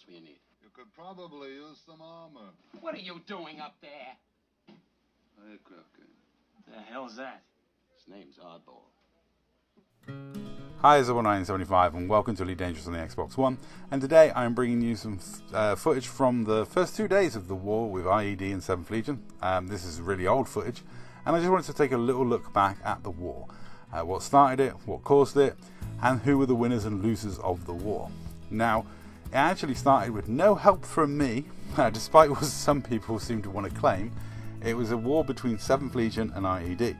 else will you need? You could probably use some armor. What are you doing up there? Aircraft game. The hell's that? His name's Oddball. Hi, it's 1975 and welcome to Elite Dangerous on the Xbox One, and today I'm bringing you some footage from the first 2 days of the war with IED and 7th Legion. This is really old footage, and I just wanted to take a little look back at the war. What started it, what caused it, and who were the winners and losers of the war. Now, it actually started with no help from me, despite what some people seem to want to claim. It was a war between 7th Legion and IED.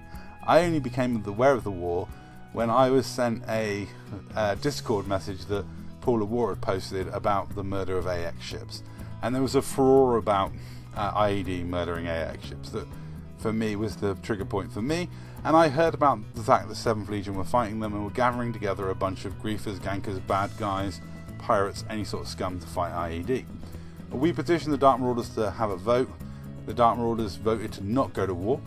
I only became aware of the war when I was sent a Discord message that Paul of War had posted about the murder of AX ships. And there was a furore about IED murdering AX ships that, for me, was the trigger point for me. And I heard about the fact that 7th Legion were fighting them and were gathering together a bunch of griefers, gankers, bad guys, pirates, any sort of scum to fight IED. We petitioned the Dark Marauders to have a vote. The Dark Marauders voted to not go to war,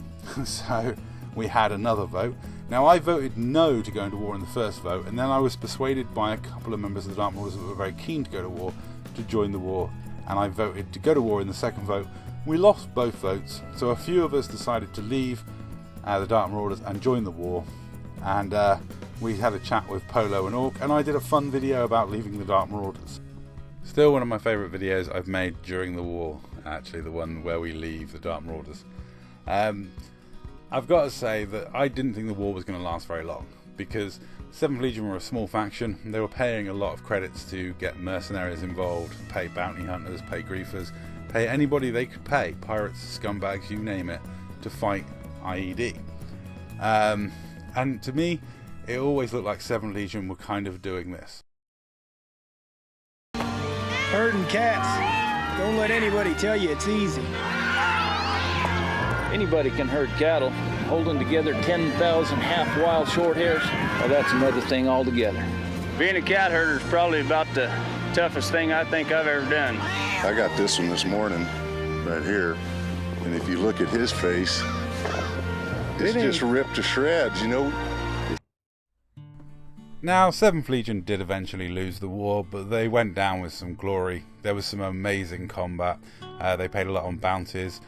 so we had another vote. Now, I voted no to go into war in the first vote, and then I was persuaded by a couple of members of the Dark Marauders that were very keen to go to war to join the war, and I voted to go to war in the second vote. We lost both votes, so a few of us decided to leave the Dark Marauders and join the war, and we had a chat with Polo and Orc, and I did a fun video about leaving the Dark Marauders. Still one of my favourite videos I've made during the war, actually, the one where we leave the Dark Marauders. I've got to say that I didn't think the war was going to last very long, because 7th Legion were a small faction. They were paying a lot of credits to get mercenaries involved, pay bounty hunters, pay griefers, pay anybody they could pay, pirates, scumbags, you name it, to fight IED. And to me, it always looked like 7th Legion were kind of doing this. Herding cats. Don't let anybody tell you it's easy. Anybody can herd cattle. Holding together 10,000 half-wild short hairs, well, that's another thing altogether. Being a cat herder is probably about the toughest thing I think I've ever done. I got this one this morning, right here, and if you look at his face, it's just ripped to shreds, you know. Now, 7th Legion did eventually lose the war, but they went down with some glory. There was some amazing combat. They paid a lot on bounties.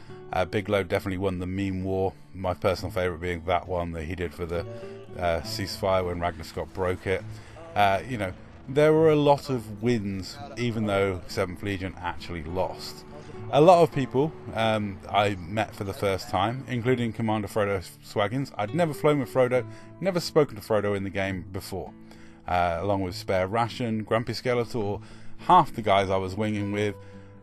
Bigelow definitely won the meme war, my personal favourite being that one that he did for the ceasefire when Ragnar Scott broke it. You know, there were a lot of wins, even though 7th Legion actually lost. A lot of people I met for the first time, including Commander Frodo Swaggins. I'd never flown with Frodo, never spoken to Frodo in the game before. Along with Spare Ration, Grumpy Skeletor, half the guys I was winging with.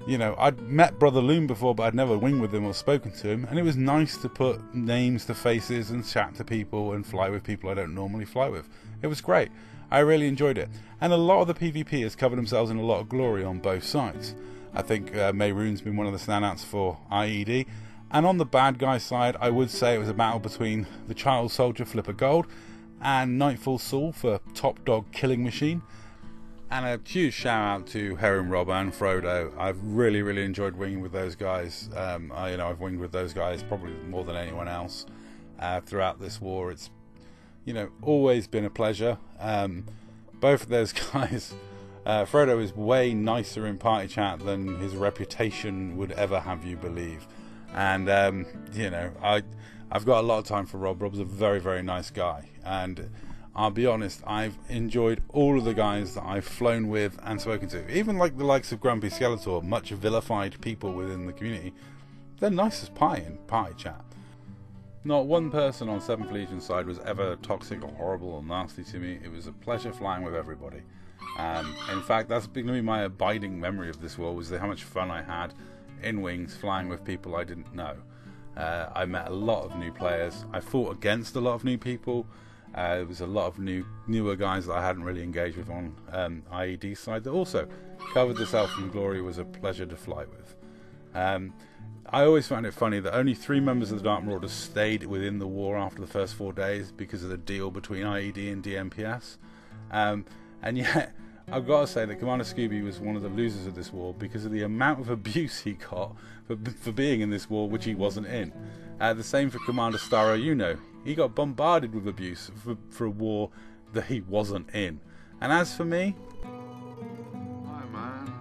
You know, I'd met Brother Loom before, but I'd never winged with him or spoken to him, and it was nice to put names to faces and chat to people and fly with people I don't normally fly with. It was great. I really enjoyed it. And a lot of the PvP has covered themselves in a lot of glory on both sides. I think Mayrune's been one of the standouts for IED. And on the bad guy side, I would say it was a battle between the Child Soldier Flipper Gold and Nightfall Saul for Top Dog Killing Machine. And a huge shout out to Heron Rob and Frodo. I've really enjoyed winging with those guys. I've winged with those guys probably more than anyone else throughout this war. It's, you know, always been a pleasure. Both of those guys, Frodo is way nicer in party chat than his reputation would ever have you believe. And you know, I've got a lot of time for Rob. Rob's a very nice guy, and I'll be honest, I've enjoyed all of the guys that I've flown with and spoken to. Even like the likes of Grumpy Skeletor, much vilified people within the community. They're nice as pie in party chat. Not one person on 7th Legion side was ever toxic or horrible or nasty to me. It was a pleasure flying with everybody. In fact, that's going to be my abiding memory of this war, was how much fun I had in wings flying with people I didn't know. I met a lot of new players. I fought against a lot of new people. There was a lot of newer guys that I hadn't really engaged with on IED side that also covered themselves in glory. Was a pleasure to fly with. I always found it funny that only 3 members of the Dark Marauders stayed within the war after the first 4 days because of the deal between IED and DMPS. And yet, I've got to say that Commander Scooby was one of the losers of this war because of the amount of abuse he got for being in this war, which he wasn't in. The same for Commander Starro Uno. He got bombarded with abuse for a war that he wasn't in. And as for me, Hi, man.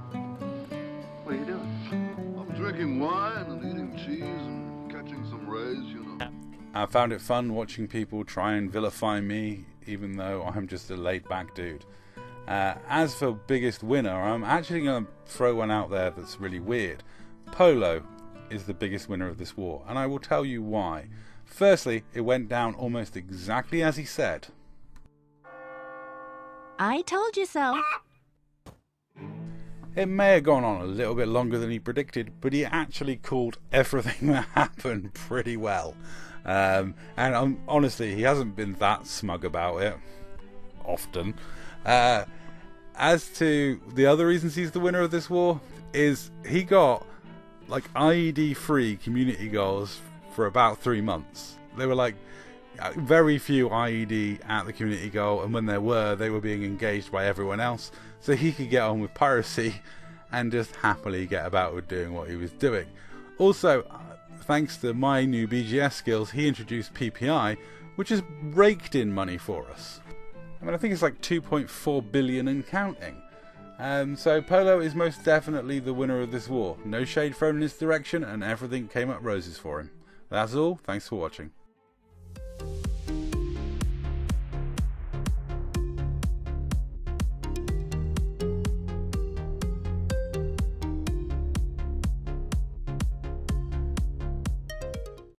drinking wine and eating cheese and catching some rays, you know. I found it fun watching people try and vilify me, even though I'm just a laid-back dude. As for biggest winner, I'm actually going to throw one out there that's really weird. Polo is the biggest winner of this war, and I will tell you why. Firstly, it went down almost exactly as he said. I told you so. It may have gone on a little bit longer than he predicted, but he actually called everything that happened pretty well. And honestly, he hasn't been that smug about it often. As to the other reasons he's the winner of this war, is he got like IED-free community goals for about 3 months. They were like very few IED at the community goal, and when there were, they were being engaged by everyone else, so he could get on with piracy and just happily get about with doing what he was doing. Also, thanks to my new BGS skills, he introduced PPI, which has raked in money for us. I mean, I think it's like 2.4 billion and counting. So Polo is most definitely the winner of this war. No shade thrown in his direction, and everything came up roses for him. That's all. Thanks for watching.